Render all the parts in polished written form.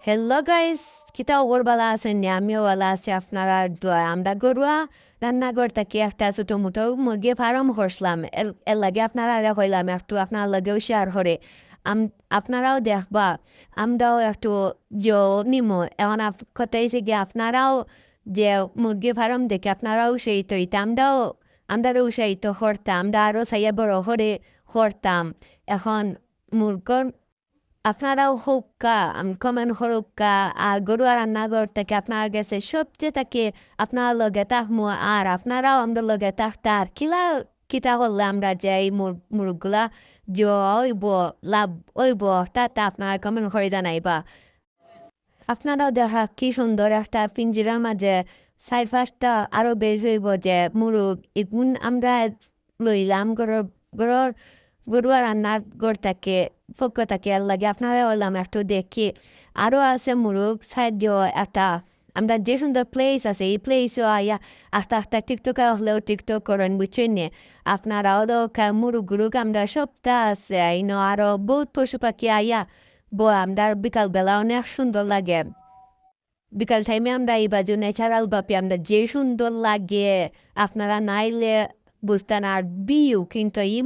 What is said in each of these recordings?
Hello guys, কিতা ওপরবেলা আছেন নি? আমিও ভালো আছি আপনারা দোয়ায়। আমরা গরুয়া রান্নাঘর থেকে একটা ছোটো মোটো মুরগি ফার্ম করছিলাম। এর লাগে আপনারা কইলাম একটু আপনার লগেও শেয়ার করে। আপনারাও দেখবা, আমরাও একটু নিমো। এখন কথা হয়েছে গিয়ে আপনারাও যে মুরগি ফার্ম দেখে আপনারাও উৎসাহিত হইতে আমরাও উৎসাহিত করতাম। আমরা আরও চাইয়া বড় করে করতাম। এখন মুরগর আপনারাও হোক্কা কমেন্ট হরক্কা আর গরুয়া রান্নাঘর থেকে আপনার গেছে সবচেয়ে তাকে আপনার লগে তাহমু আর আপনারাও আমাদের লগে থাকতে আর কিতা করলে আমরা যে এই মুরগুলা হইব লাভ হইব তাতে আপনারা কমেন্ট করে জানাইবা। আপনারাও দেখা কি সুন্দর একটা পিঞ্জিরার মাঝে চার পাঁচটা আরো বেশি হইব যে মুরগ এগুন আমরা লইলাম গরুর গরুয়া রান্নার ঘর থেকে পক্ষ থেকে আর লাগে আপনারা হইলাম একটু দেখি আরো আছে মুরগ সাইড দিয়েও একটা আমরা যে সুন্দর প্লেস আছে এই প্লেসও আয়া আস্তে আস্তে টিকটকে হলেও টিকটক করেন বুঝছেন নি আপনারাও তো মুরগ গুরুগ আমরা সপ্তাহ আছে আরো বহুত পশু পাখি আয়া আমরা বিকালবেলা অনেক সুন্দর লাগে বিকাল টাইমে আমরা এই বাজু ন্যাচারাল ভাবে আমরা যে সুন্দর লাগে আপনারা নাইলে বুঝতেন আর বিউ কিন্তু এই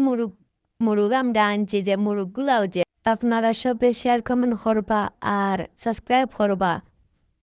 মুরুগ আমরা আনছি যে মুরুগগুলাও যে আপনারা সবে শেয়ার কমেন্ট করবা আর সাবস্ক্রাইব করবা।